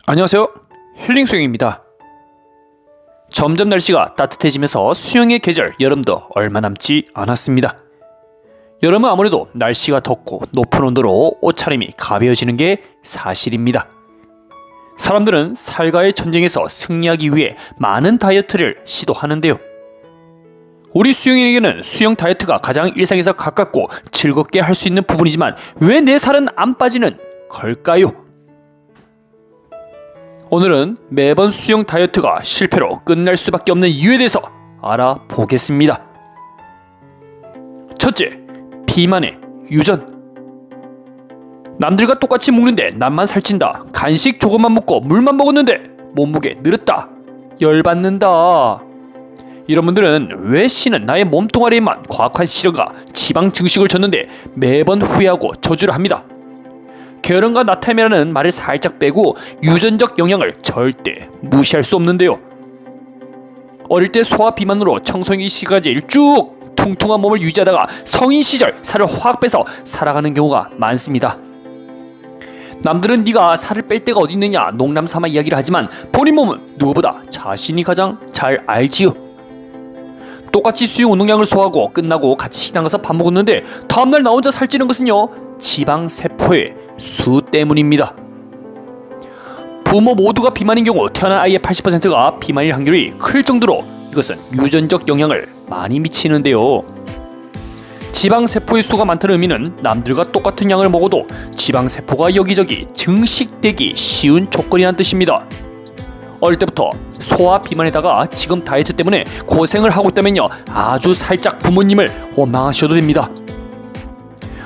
안녕하세요. 힐링 수영입니다. 점점 날씨가 따뜻해지면서 수영의 계절 여름도 얼마 남지 않았습니다. 여름은 아무래도 날씨가 덥고 높은 온도로 옷차림이 가벼워지는 게 사실입니다. 사람들은 살과의 전쟁에서 승리하기 위해 많은 다이어트를 시도하는데요. 우리 수영인에게는 수영 다이어트가 가장 일상에서 가깝고 즐겁게 할 수 있는 부분이지만 왜 내 살은 안 빠지는 걸까요? 오늘은 매번 수영 다이어트가 실패로 끝날 수밖에 없는 이유에 대해서 알아보겠습니다. 첫째, 비만의 유전. 남들과 똑같이 먹는데 나만 살찐다. 간식 조금만 먹고 물만 먹었는데 몸무게 늘었다. 열받는다. 이런 분들은 왜 씨는 나의 몸뚱아리에만 과학한 시련과 지방 증식을 줬는데 매번 후회하고 저주를 합니다. 게으름과 나태함이라는 말을 살짝 빼고 유전적 영향을 절대 무시할 수 없는데요. 어릴 때 소아 비만으로 청소년 시기까지 쭉 퉁퉁한 몸을 유지하다가 성인 시절 살을 확 빼서 살아가는 경우가 많습니다. 남들은 네가 살을 뺄 데가 어디 있느냐 농담삼아 이야기를 하지만 본인 몸은 누구보다 자신이 가장 잘 알지요. 똑같이 수영 운동량을 소화하고 끝나고 같이 식당 가서 밥 먹었는데 다음날 나 혼자 살찌는 것은요, 지방세포의 수 때문입니다. 부모 모두가 비만인 경우 태어난 아이의 80%가 비만일 확률이 클 정도로 이것은 유전적 영향을 많이 미치는데요. 지방세포의 수가 많다는 의미는 남들과 똑같은 양을 먹어도 지방세포가 여기저기 증식되기 쉬운 조건이란 뜻입니다. 어릴 때부터 소아 비만에다가 지금 다이어트 때문에 고생을 하고 있다면요, 아주 살짝 부모님을 원망하셔도 됩니다.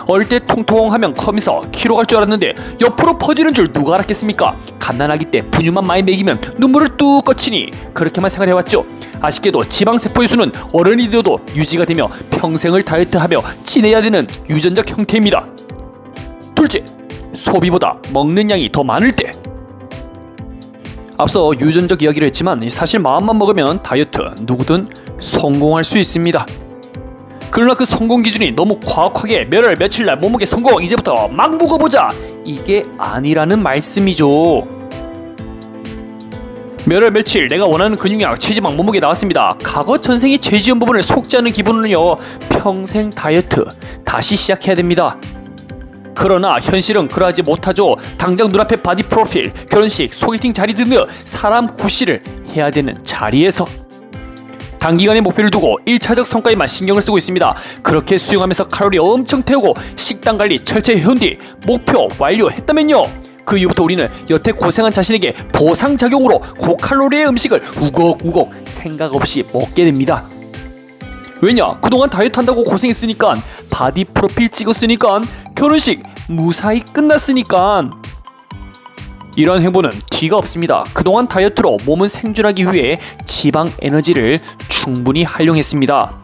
어릴 때 통통하면 커면서 키로 갈 줄 알았는데 옆으로 퍼지는 줄 누가 알았겠습니까? 갓난아기 때 분유만 많이 먹이면 눈물을 뚝 거치니 그렇게만 생활해왔죠. 아쉽게도 지방세포의 수는 어른이 되어도 유지가 되며 평생을 다이어트하며 지내야 되는 유전적 형태입니다. 둘째, 소비보다 먹는 양이 더 많을 때. 앞서 유전적 이야기를 했지만 사실 마음만 먹으면 다이어트 누구든 성공할 수 있습니다. 그러나 그 성공 기준이 너무 과학하게 몇 월 며칠 날 몸무게 성공 이제부터 막 먹어보자, 이게 아니라는 말씀이죠. 몇 월 며칠 내가 원하는 근육량 체지방 몸무게 나왔습니다. 과거 전생의 죄지은 부분을 속지 않는 기분은요, 평생 다이어트 다시 시작해야 됩니다. 그러나 현실은 그러하지 못하죠. 당장 눈앞에 바디 프로필, 결혼식, 소개팅 자리 등등 사람 구실을 해야 되는 자리에서 단기간의 목표를 두고 1차적 성과에만 신경을 쓰고 있습니다. 그렇게 수영하면서 칼로리 엄청 태우고 식단 관리 철저히 해온 뒤 목표 완료했다면요, 그 이후부터 우리는 여태 고생한 자신에게 보상작용으로 고칼로리의 음식을 우걱우걱 생각 없이 먹게 됩니다. 왜냐? 그동안 다이어트 한다고 고생했으니까, 바디 프로필 찍었으니까, 결혼식 무사히 끝났으니까. 이런 행보는 뒤가 없습니다. 그동안 다이어트로 몸은 생존하기 위해 지방 에너지를 충분히 활용했습니다.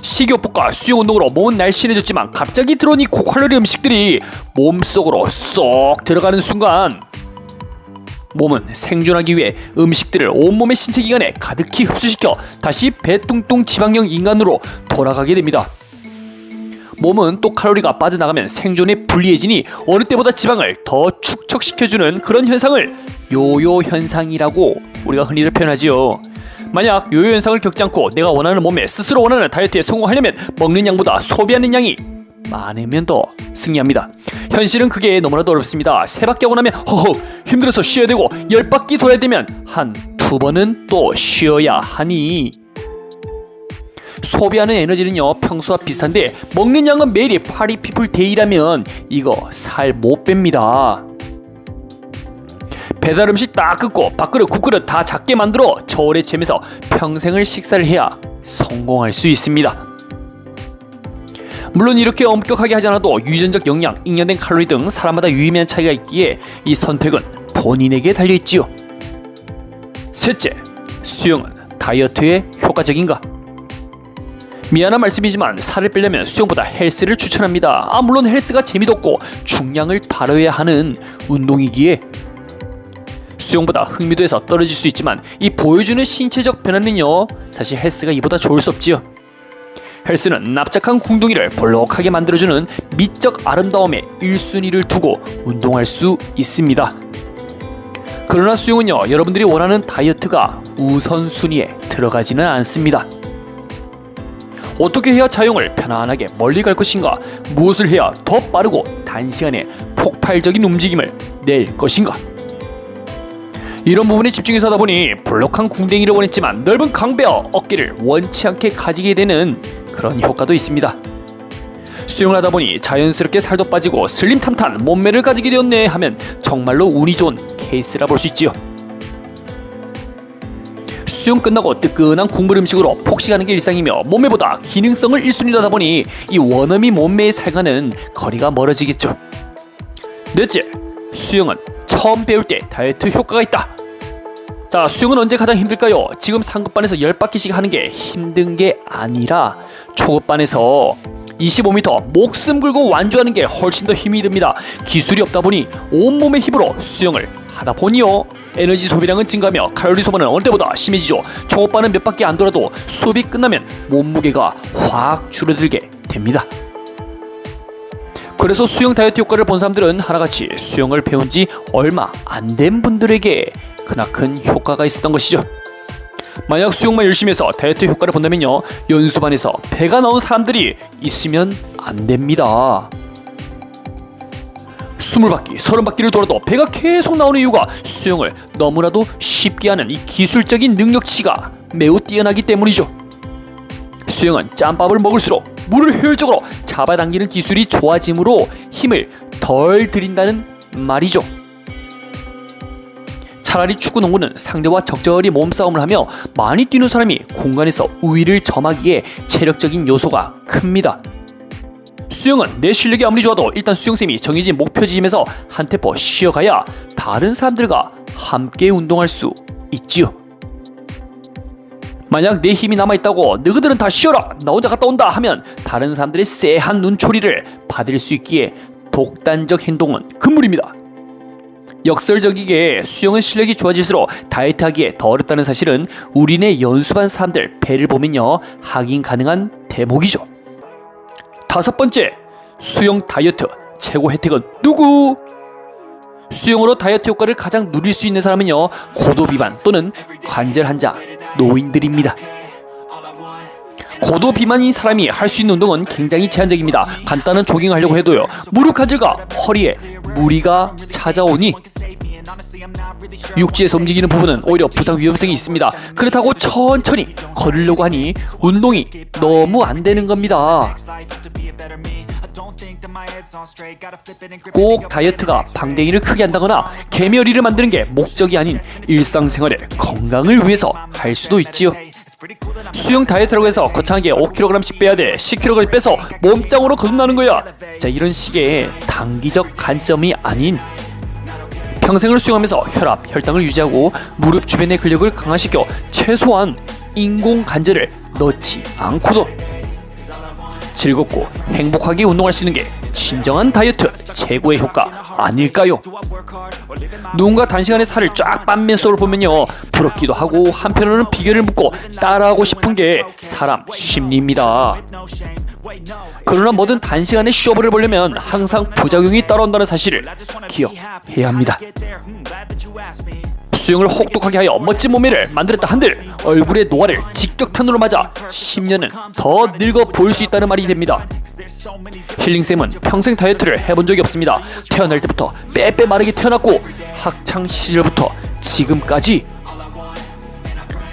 식이요법과 수영운동으로 몸은 날씬해졌지만 갑자기 들어온 이 고칼로리 음식들이 몸속으로 쏙 들어가는 순간 몸은 생존하기 위해 음식들을 온몸의 신체 기관에 가득히 흡수시켜 다시 배뚱뚱 지방형 인간으로 돌아가게 됩니다. 몸은 또 칼로리가 빠져나가면 생존에 불리해지니 어느 때보다 지방을 더 축적시켜주는 그런 현상을 요요 현상이라고 우리가 흔히들 표현하지요. 만약 요요 현상을 겪지 않고 내가 원하는 몸에 스스로 원하는 다이어트에 성공하려면 먹는 양보다 소비하는 양이 많으면 더 승리합니다. 현실은 그게 너무나도 어렵습니다. 3바퀴 하고 나면 허허 힘들어서 쉬어야 되고 10바퀴 돌아야 되면 한 2번은 또 쉬어야 하니, 소비하는 에너지는요 평소와 비슷한데 먹는 양은 매일이 파리 피플 데이라면 이거 살 못 뺍니다. 배달 음식 딱 끊고 밥그릇 국그릇 다 작게 만들어 저울에 재면서 평생을 식사를 해야 성공할 수 있습니다. 물론 이렇게 엄격하게 하지 않아도 유전적 영양, 익년된 칼로리 등 사람마다 유의미한 차이가 있기에 이 선택은 본인에게 달려있지요. 셋째, 수영은 다이어트에 효과적인가? 미안한 말씀이지만 살을 빼려면 수영보다 헬스를 추천합니다. 물론 헬스가 재미도 없고 중량을 다뤄야 하는 운동이기에 수영보다 흥미도에서 떨어질 수 있지만 이 보여주는 신체적 변화는요, 사실 헬스가 이보다 좋을 수 없지요. 헬스는 납작한 궁둥이를 볼록하게 만들어주는 미적 아름다움에 1순위를 두고 운동할 수 있습니다. 그러나 수영은요, 여러분들이 원하는 다이어트가 우선순위에 들어가지는 않습니다. 어떻게 해야 자영을 편안하게 멀리 갈 것인가? 무엇을 해야 더 빠르고 단시간에 폭발적인 움직임을 낼 것인가? 이런 부분에 집중해서 하다 보니 볼록한 궁뎅이를 원했지만 넓은 강배와 어깨를 원치 않게 가지게 되는 그런 효과도 있습니다. 수영을 하다 보니 자연스럽게 살도 빠지고 슬림탐탄 몸매를 가지게 되었네 하면 정말로 운이 좋은 케이스라 볼 수 있지요. 수영 끝나고 뜨끈한 국물 음식으로 폭식하는 게 일상이며 몸매보다 기능성을 1순위로 하다 보니 이 원어미 몸매의 살과는 거리가 멀어지겠죠. 넷째, 수영은 처음 배울 때 다이어트 효과가 있다. 자, 수영은 언제 가장 힘들까요? 지금 상급반에서 10바퀴씩 하는 게 힘든 게 아니라 초급반에서 25m 목숨 걸고 완주하는 게 훨씬 더 힘이 듭니다. 기술이 없다 보니 온몸의 힘으로 수영을 하다 보니요, 에너지 소비량은 증가하며 칼로리 소모는 어느 때보다 심해지죠. 초급반은 몇 바퀴 안 돌아도 수업이 끝나면 몸무게가 확 줄어들게 됩니다. 그래서 수영 다이어트 효과를 본 사람들은 하나같이 수영을 배운 지 얼마 안 된 분들에게 크나큰 효과가 있었던 것이죠. 만약 수영만 열심히 해서 다이어트 효과를 본다면요, 연수반에서 배가 나온 사람들이 있으면 안 됩니다. 20바퀴, 30바퀴를 돌아도 배가 계속 나오는 이유가 수영을 너무나도 쉽게 하는 이 기술적인 능력치가 매우 뛰어나기 때문이죠. 수영은 짬밥을 먹을수록 물을 효율적으로 잡아당기는 기술이 좋아지므로 힘을 덜 들인다는 말이죠. 차라리 축구, 농구는 상대와 적절히 몸싸움을 하며 많이 뛰는 사람이 공간에서 우위를 점하기에 체력적인 요소가 큽니다. 수영은 내 실력이 아무리 좋아도 일단 수영쌤이 정해진 목표 지점에서 한 템포 쉬어가야 다른 사람들과 함께 운동할 수 있지요. 만약 내 힘이 남아있다고 너희들은 다 쉬어라, 나 혼자 갔다 온다 하면 다른 사람들의 쎄한 눈초리를 받을 수 있기에 독단적 행동은 금물입니다. 역설적이게 수영은 실력이 좋아질수록 다이어트하기에 더 어렵다는 사실은 우리네 연수반 사람들 배를 보면요, 확인 가능한 대목이죠. 5번째, 수영 다이어트 최고 혜택은 누구? 수영으로 다이어트 효과를 가장 누릴 수 있는 사람은요, 고도 비만 또는 관절 한자 노인들입니다. 고도 비만인 사람이 할 수 있는 운동은 굉장히 제한적입니다. 간단한 조깅을 하려고 해도요, 무릎 관절과 허리에 무리가 찾아오니 육지에서 움직이는 부분은 오히려 부상 위험성이 있습니다. 그렇다고 천천히 걸으려고 하니 운동이 너무 안 되는 겁니다. 꼭 다이어트가 방댕이를 크게 한다거나 개미어리를 만드는 게 목적이 아닌 일상생활의 건강을 위해서 할 수도 있지요. 수영 다이어트라고 해서 거창하게 5kg씩 빼야 돼, 10kg 빼서 몸짱으로 거듭나는 거야. 자, 이런 식의 단기적 관점이 아닌 평생을 수영하면서 혈압, 혈당을 유지하고 무릎 주변의 근력을 강화시켜 최소한 인공 관절을 넣지 않고도 즐겁고 행복하게 운동할 수 있는 게 진정한 다이어트 최고의 효과 아닐까요? 누군가 단시간에 살을 쫙 빤 면서를 보면요, 부럽기도 하고 한편으로는 비결을 묻고 따라하고 싶은 게 사람 심리입니다. 그러나 뭐든 단시간에 쇼부를 보려면 항상 부작용이 따라온다는 사실을 기억해야 합니다. 수영을 혹독하게 하여 멋진 몸매를 만들었다 한들 얼굴의 노화를 직격탄으로 맞아 10년은 더 늙어 보일 수 있다는 말이 됩니다. 힐링쌤은 평생 다이어트를 해본 적이 없습니다. 태어날 때부터 빼빼 마르게 태어났고 학창 시절부터 지금까지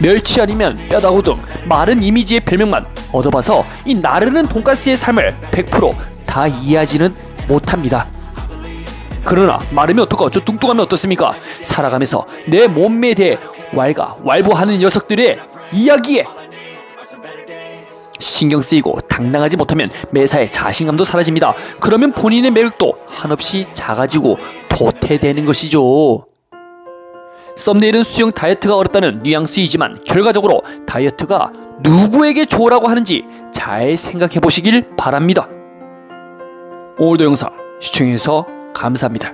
멸치 아니면 뼈다구 등 마른 이미지의 별명만 얻어봐서 이 나르는 돈가스의 삶을 100% 다 이해하지는 못합니다. 그러나 마르면 어떡하죠? 뚱뚱하면 어떻습니까? 살아가면서 내 몸매에 대해 왈가왈부하는 녀석들의 이야기에 신경 쓰이고 당당하지 못하면 매사에 자신감도 사라집니다. 그러면 본인의 매력도 한없이 작아지고 도태되는 것이죠. 썸네일은 수영 다이어트가 어렵다는 뉘앙스이지만 결과적으로 다이어트가 누구에게 좋으라고 하는지 잘 생각해 보시길 바랍니다. 오늘도 영상 시청해주셔서 감사합니다.